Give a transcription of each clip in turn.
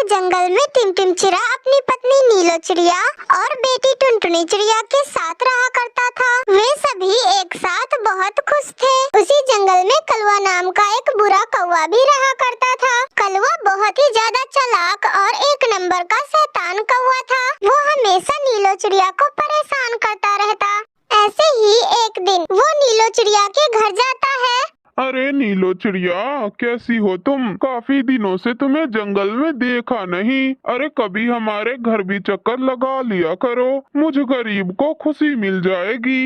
जंगल में टिमटिम चिड़ा अपनी पत्नी नीलो चिड़िया और बेटी टुनटुनी चिड़िया के साथ रहा करता था। वे सभी एक साथ बहुत खुश थे। उसी जंगल में कलवा नाम का एक बुरा कौवा भी रहा करता था। कलवा बहुत ही ज्यादा चालाक और एक नंबर का शैतान कौवा था। वो हमेशा नीलो चिड़िया को परेशान करता रहता। ऐसे ही एक दिन वो नीलो चिड़िया के घर जाता है। अरे नीलो चिड़िया, कैसी हो तुम? काफी दिनों से तुम्हें जंगल में देखा नहीं। अरे कभी हमारे घर भी चक्कर लगा लिया करो, मुझ गरीब को खुशी मिल जाएगी।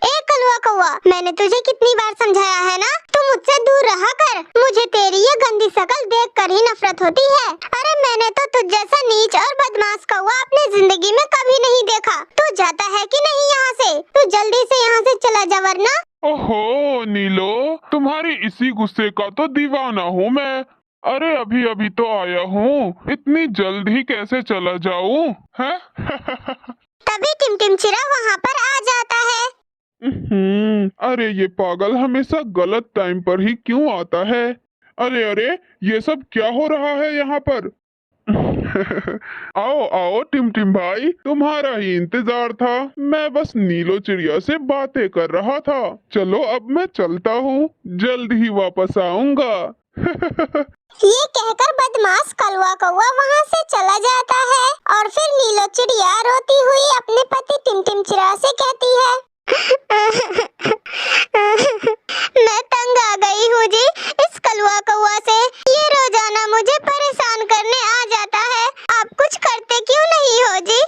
ए कलवा कौवा, मैंने तुझे कितनी बार समझाया है ना, तू मुझसे दूर रहा कर। मुझे तेरी ये गंदी शक्ल देखकर ही नफरत होती है। अरे मैंने तो तुझ जैसा नीच और बदमाश कौवा अपनी जिंदगी में कभी नहीं देखा। तू जाता है कि नहीं यहाँ से? तू जल्दी से यहाँ से चला जा वरना। ओहो नीलो, तुम्हारी इसी गुस्से का तो दीवाना हूँ मैं। अरे अभी अभी तो आया हूँ, इतनी जल्द ही कैसे चला जाऊँ? है? तभी टिमटिम चिड़ा वहाँ पर आ जाता है। अरे ये पागल हमेशा गलत टाइम पर ही क्यों आता है? अरे अरे, ये सब क्या हो रहा है यहाँ पर? आओ आओ टिमटिम भाई, तुम्हारा ही इंतजार था। मैं बस नीलो चिड़िया से बातें कर रहा था। चलो अब मैं चलता हूँ, जल्द ही वापस आऊंगा। ये कहकर बदमाश कलवा कौवा वहाँ से चला जाता है और फिर नीलो चिड़िया रोती हुई अपने पति टिमटिम चिड़ा से कहती है, मैं तंग आ गई हूँ जी इस कलवा कौवा से। ये रोजाना मुझे परेशान करने आ जाता है। आप कुछ करते क्यों नहीं हो जी?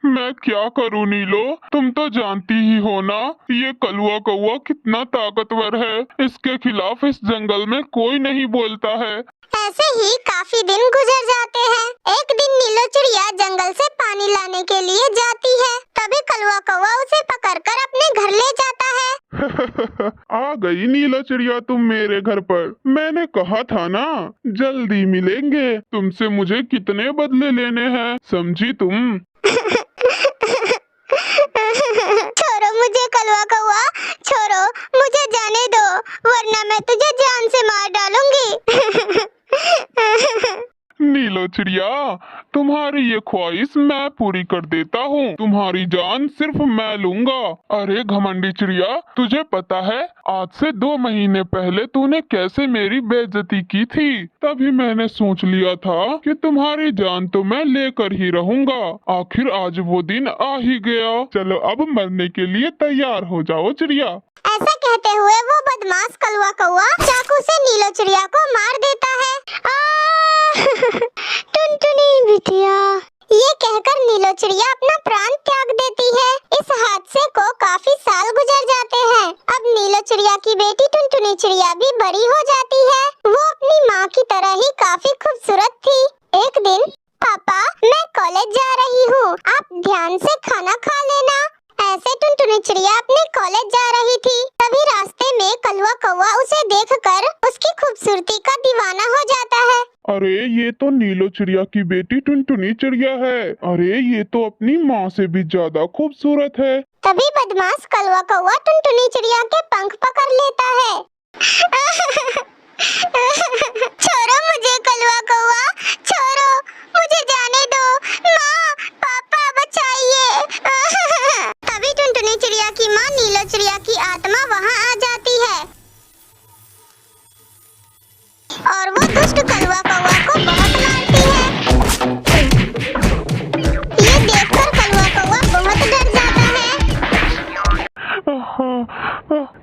मैं क्या करूँ नीलो, तुम तो जानती ही हो ना, ये कलवा कौवा कितना ताकतवर है। इसके खिलाफ इस जंगल में कोई नहीं बोलता है। ऐसे ही काफी दिन गुजर जाते हैं। एक दिन नीलो चिड़िया जंगल से पानी लाने के लिए जाती है। तभी कलवा कौवा उसे पकड़कर अपने घर ले जाता है। आ गई नीलो चिड़िया तुम मेरे घर पर। मैंने कहा था ना, जल्दी मिलेंगे। तुमसे मुझे कितने बदले लेने हैं, समझी तुम? छोड़ो मुझे कलवा कौवा, छोड़ो मुझे जाने दो, वरना मैं तुझे जान से मार डालूंगी। नीलो चिड़िया, तुम्हारी ये ख्वाहिश मैं पूरी कर देता हूँ। तुम्हारी जान सिर्फ मैं लूंगा। अरे घमंडी चिड़िया, तुझे पता है आज से 2 महीने पहले तूने कैसे मेरी बेइज्जती की थी? तभी मैंने सोच लिया था कि तुम्हारी जान तो मैं लेकर ही रहूंगा। आखिर आज वो दिन आ ही गया। चलो अब मरने के लिए तैयार हो जाओ चिड़िया। ऐसा कहते हुए वो बदमाश कलवा कौवा चाकू से नीलो चिड़िया को मार देता है। टुनटुनी बिटिया, ये कहकर नीलो चिड़िया अपना प्राण त्याग देती है। इस हादसे को काफी साल गुजर जाते हैं। अब नीलो चिड़िया की बेटी टुनटुनी चिड़िया भी बड़ी हो जाती है। वो अपनी माँ की तरह ही काफी खूबसूरत थी। एक दिन, पापा मैं कॉलेज जा रही हूँ, आप ध्यान से खाना खा लेना। ऐसे टुनटुनी चिड़िया अपने कॉलेज जा रही थी। तभी रास्ते में कलवा कौवा उसे देखकर उसकी खूबसूरती का दीवाना हो जाता है। अरे ये तो नीलो चिड़िया की बेटी टुनटुनी चिड़िया है। अरे ये तो अपनी माँ से भी ज्यादा खूबसूरत है। तभी बदमाश कलवा कौवा टुनटुनी चिड़िया के पंख पकड़ लेता है। छोड़ो मुझे कलवा कौवा, छोड़ो, मुझे जाने दो। माँ, पापा बचाइए। तभी टुनटुनी चिड़िया की माँ नीलो चिड़िया की आत्मा वहाँ आ जाती है और वो दुष्ट कलवा कौवा को बहुत मारती है। ये देखकर कलवा कौवा बहुत डर जाता है।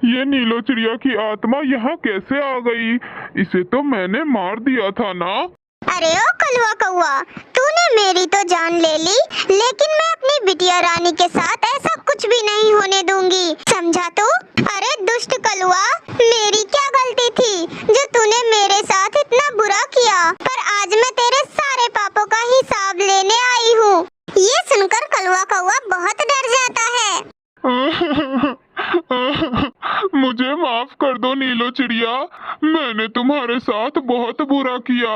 ये नीलो चिड़िया की आत्मा यहाँ कैसे आ गई? इसे तो मैंने मार दिया था ना। अरे ओ कलवा कौवा, तूने मेरी तो जान ले ली, लेकिन मैं अपनी बिटिया रानी के साथ ऐसा कुछ भी नहीं होने दूंगी, समझा तू? अरे दुष्ट कलवा, मेरी क्या गलती थी जो तूने मेरे साथ इतना बुरा किया? पर आज मैं तेरे सारे पापों का हिसाब लेने आई हूँ। ये सुनकर कलवा कौवा बहुत डर जाता है। मुझे माफ कर दो नीलो चिड़िया, मैंने तुम्हारे साथ बहुत बुरा किया।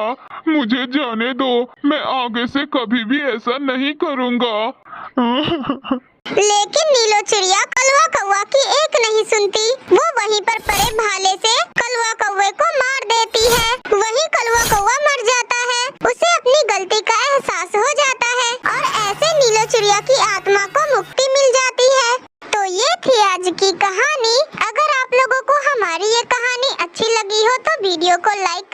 मुझे जाने दो, मैं आगे से कभी भी ऐसा नहीं करूँगा। लेकिन नीलो चिड़िया कलवा कौवा की एक नहीं सुनती। वो वहीं पर पड़े भाले से कलवा कौवे को मार देती है। वहीं कलवा कौवा की आत्मा को मुक्ति मिल जाती है। तो ये थी आज की कहानी। अगर आप लोगों को हमारी ये कहानी अच्छी लगी हो तो वीडियो को लाइक